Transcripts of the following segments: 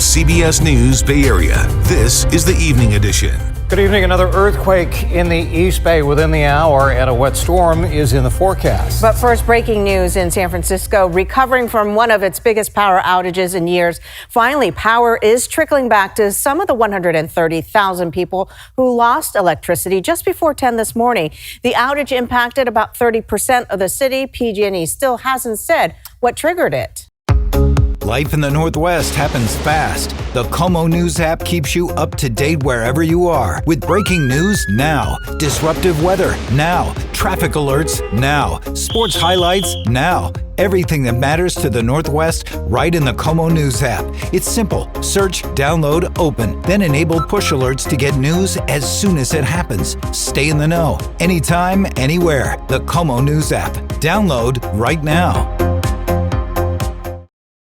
CBS News Bay Area. This is the Evening Edition. Good evening. Another earthquake in the East Bay within the hour, and a wet storm is in the forecast. But first, breaking news in San Francisco. Recovering from one of its biggest power outages in years, finally, power is trickling back to some of the 130,000 people who lost electricity just before 10 this morning. The outage impacted about 30% of the city. PG&E still hasn't said what triggered it. Life in the Northwest happens fast. The Como News app keeps you up to date wherever you are with breaking news now, disruptive weather now, traffic alerts now, sports highlights now. Everything that matters to the Northwest right in the Como News app. It's simple. Search, download, open, then enable push alerts to get news as soon as it happens. Stay in the know. Anytime, anywhere. The Como News app. Download right now.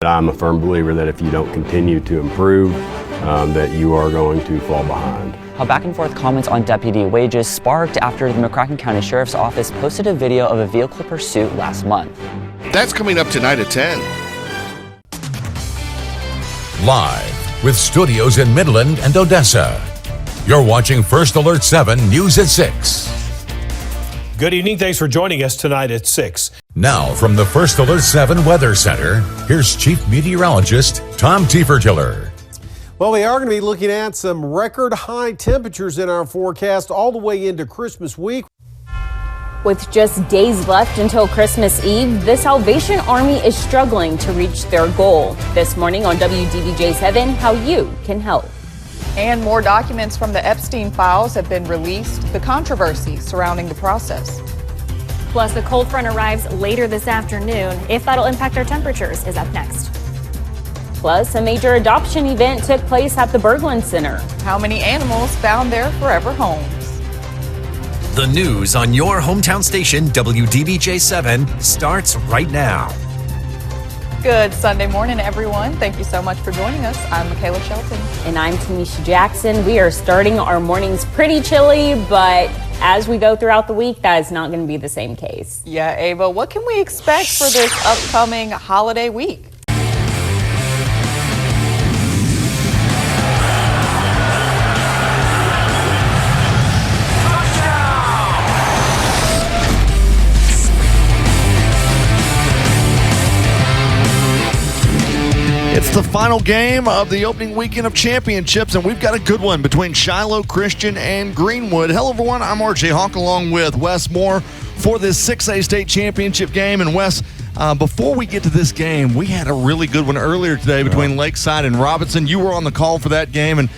I'm a firm believer that if you don't continue to improve, that you are going to fall behind. How back and forth comments on deputy wages sparked after the McCracken County Sheriff's Office posted a video of a vehicle pursuit last month. That's coming up tonight at 10. Live with studios in Midland and Odessa. You're watching First Alert 7 News at 6. Good evening. Thanks for joining us tonight at 6. Now, from the First Alert 7 Weather Center, here's Chief Meteorologist Tom Tiefertiller. Well, we are going to be looking at some record high temperatures in our forecast all the way into Christmas week. With just days left until Christmas Eve, the Salvation Army is struggling to reach their goal. This morning on WDBJ7, how you can help. And more documents from the Epstein files have been released, the controversy surrounding the process. Plus, the cold front arrives later this afternoon. If that'll impact our temperatures is up next. Plus, a major adoption event took place at the Berglund Center. How many animals found their forever homes? The news on your hometown station, WDBJ7, starts right now. Good Sunday morning, everyone. Thank you so much for joining us. I'm Michaela Shelton. And I'm Tanisha Jackson. We are starting our mornings pretty chilly, but as we go throughout the week, that is not going to be the same case. Yeah, Ava, what can we expect for this upcoming holiday week? It's the final game of the opening weekend of championships, and we've got a good one between Shiloh Christian and Greenwood. Hello, everyone. I'm RJ Hawk along with Wes Moore for this 6A state championship game. And Wes, before we get to this game, we had a really good one earlier today between Lakeside and Robinson. You were on the call for that game, and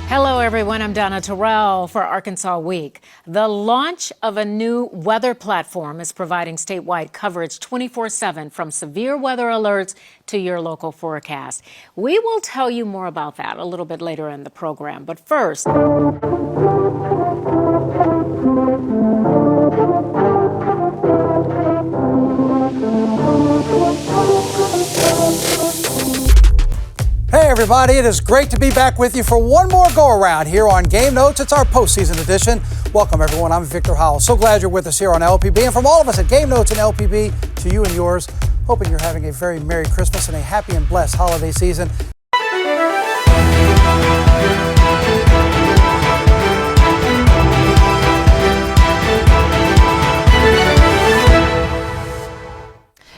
Hello, everyone. I'm Donna Terrell for Arkansas Week. The launch of a new weather platform is providing statewide coverage 24/7 from severe weather alerts to your local forecast. We will tell you more about that a little bit later in the program. But first, Hey everybody, it is great to be back with you for one more go-around here on Game Notes. It's our postseason edition. Welcome everyone, I'm Victor Howell. So glad you're with us here on LPB. And from all of us at Game Notes and LPB, to you and yours, hoping you're having a very Merry Christmas and a happy and blessed holiday season.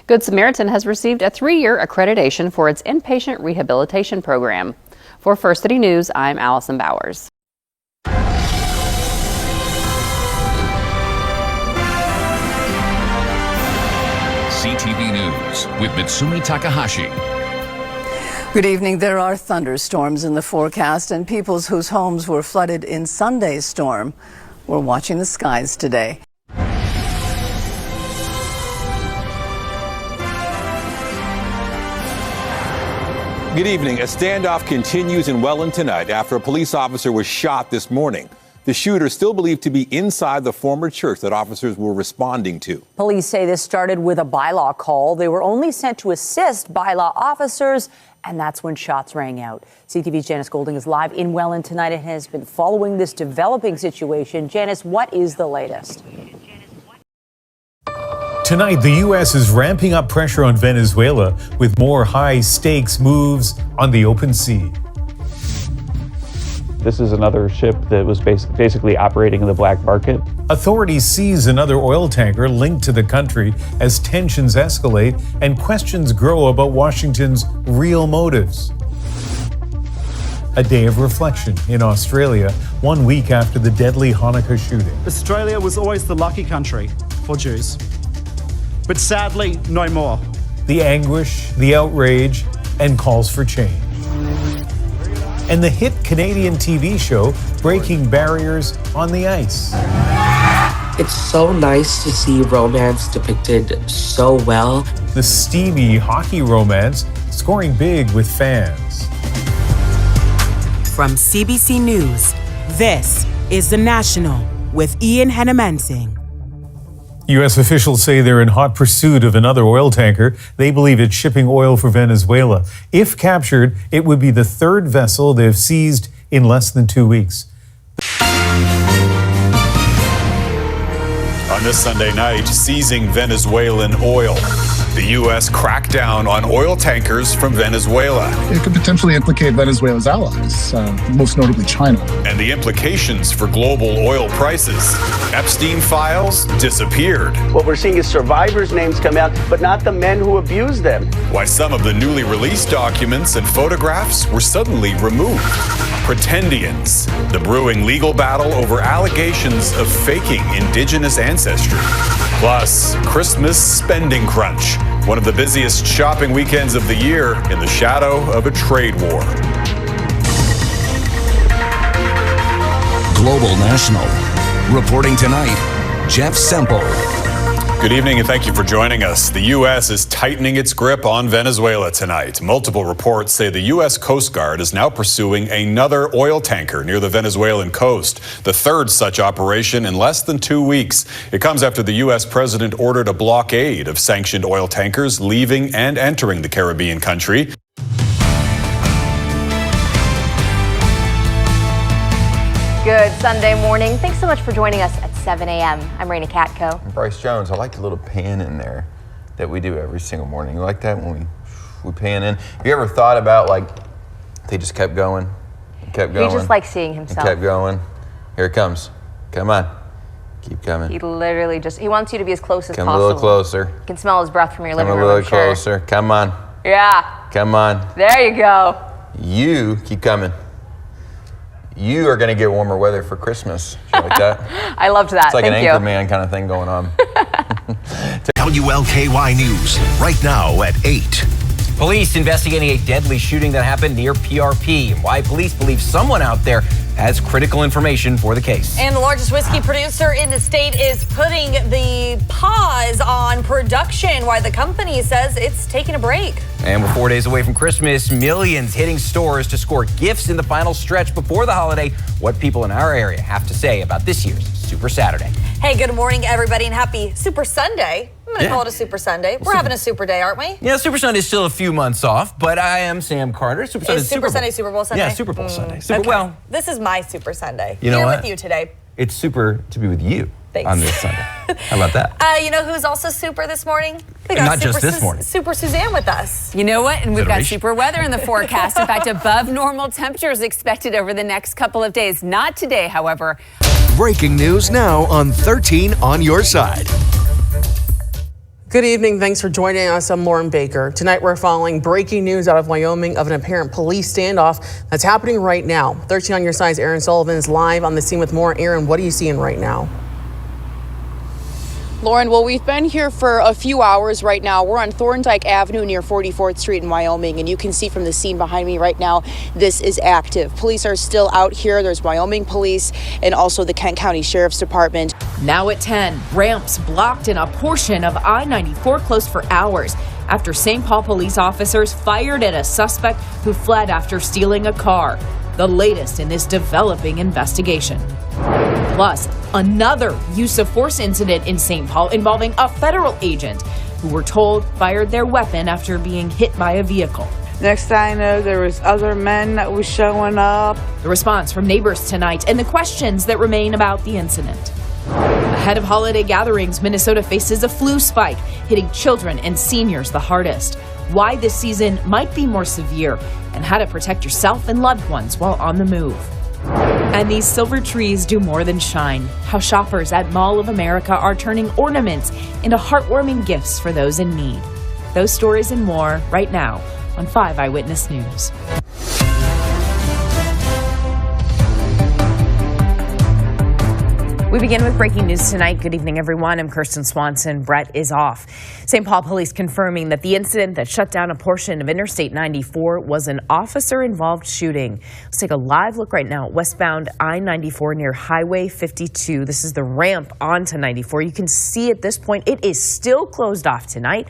Good Samaritan has received a 3-year accreditation for its inpatient rehabilitation program. For First City News, I'm Allison Bowers. CTV News with Mitsumi Takahashi. Good evening. There are thunderstorms in the forecast, and people whose homes were flooded in Sunday's storm were watching the skies today. Good evening. A standoff continues in Welland tonight after a police officer was shot this morning. The shooter still believed to be inside the former church that officers were responding to. Police say this started with a bylaw call. They were only sent to assist bylaw officers, and that's when shots rang out. CTV's Janice Golding is live in Welland tonight and has been following this developing situation. Janice, what is the latest? Tonight, the U.S. is ramping up pressure on Venezuela with more high-stakes moves on the open sea. This is another ship that was basically operating in the black market. Authorities seize another oil tanker linked to the country as tensions escalate and questions grow about Washington's real motives. A day of reflection in Australia, 1 week after the deadly Hanukkah shooting. Australia was always the lucky country for Jews, but sadly, no more. The anguish, the outrage, and calls for change. And the hit Canadian TV show Breaking Barriers on the Ice. It's so nice to see romance depicted so well. The steamy hockey romance scoring big with fans. From CBC News, this is The National with Ian Hennemensing. U.S. officials say they're in hot pursuit of another oil tanker. They believe it's shipping oil for Venezuela. If captured, it would be the third vessel they've seized in less than 2 weeks. On this Sunday night, seizing Venezuelan oil. The U.S. crackdown on oil tankers from Venezuela. It could potentially implicate Venezuela's allies, most notably China. And the implications for global oil prices. Epstein files disappeared. What we're seeing is survivors' names come out, but not the men who abused them. Why some of the newly released documents and photographs were suddenly removed. Pretendians, the brewing legal battle over allegations of faking indigenous ancestry. Plus, Christmas spending crunch, one of the busiest shopping weekends of the year in the shadow of a trade war. Global National. Reporting tonight, Jeff Semple. Good evening and thank you for joining us. The U.S. is tightening its grip on Venezuela tonight. Multiple reports say the U.S. Coast Guard is now pursuing another oil tanker near the Venezuelan coast, the third such operation in less than 2 weeks. It comes after the U.S. president ordered a blockade of sanctioned oil tankers leaving and entering the Caribbean country. Good Sunday morning. Thanks so much for joining us at 7 a.m. I'm Raina Katko. I'm Bryce Jones. I like the little pan in there that we do every single morning. You like that when we pan in? Have you ever thought about, like, they just kept going and kept going? He just likes seeing himself. Kept going. Here it comes. Come on. Keep coming. He literally he wants you to be as close as possible. Come a little closer. You can smell his breath from your living room, Come a little I'm sure. closer. Come on. Yeah. Come on. There you go. You keep coming. You are going to get warmer weather for Christmas. You like that? I loved that. It's like Thank an you. Anchorman kind of thing going on. WLKY News, right now at 8. Police investigating a deadly shooting that happened near PRP and why police believe someone out there has critical information for the case. And the largest whiskey producer in the state is putting the pause on production, why the company says it's taking a break. And we're 4 days away from Christmas, millions hitting stores to score gifts in the final stretch before the holiday. What people in our area have to say about this year's Super Saturday. Hey, good morning, everybody, and happy Super Sunday. I'm going to call it a Super Sunday. We're having a super day, aren't we? Yeah, Super Sunday is still a few months off, but I am Sam Carter. Super Sunday is Super Sunday Super Bowl Sunday? Yeah, Super Bowl Sunday. Okay. Well, this is my Super Sunday. You know Here what? with you today. It's super to be with you on this Sunday. How about that? You know who's also super this morning? We got Not just this morning. Super Suzanne with us. You know what? And we've got super weather in the forecast. In fact, above normal temperatures expected over the next couple of days. Not today, however. Breaking news now on 13 on your side. Good evening. Thanks for joining us. I'm Lauren Baker. Tonight we're following breaking news out of Wyoming of an apparent police standoff that's happening right now. 13 on your side's Aaron Sullivan is live on the scene with more. Aaron, what are you seeing right now? Lauren, well, we've been here for a few hours right now. We're on Thorndike Avenue near 44th Street in Wyoming, and you can see from the scene behind me right now, this is active. Police are still out here. There's Wyoming police and also the Kent County Sheriff's Department. Now at 10, ramps blocked and a portion of I-94 closed for hours after St. Paul police officers fired at a suspect who fled after stealing a car. the latest in this developing investigation. Plus, another use of force incident in St. Paul involving a federal agent who we're told fired their weapon after being hit by a vehicle. Next I know, there was other men that was showing up. The response from neighbors tonight and the questions that remain about the incident. Ahead of holiday gatherings, Minnesota faces a flu spike, hitting children and seniors the hardest. Why this season might be more severe, and how to protect yourself and loved ones while on the move. And these silver trees do more than shine. How shoppers at Mall of America are turning ornaments into heartwarming gifts for those in need. Those stories and more right now on 5 Eyewitness News. We begin with breaking news tonight. Good evening, everyone. I'm Kirsten Swanson. Brett is off. St. Paul police confirming that the incident that shut down a portion of Interstate 94 was an officer-involved shooting. Let's take a live look right now at westbound I-94 near Highway 52. This is the ramp onto 94. You can see at this point it is still closed off tonight.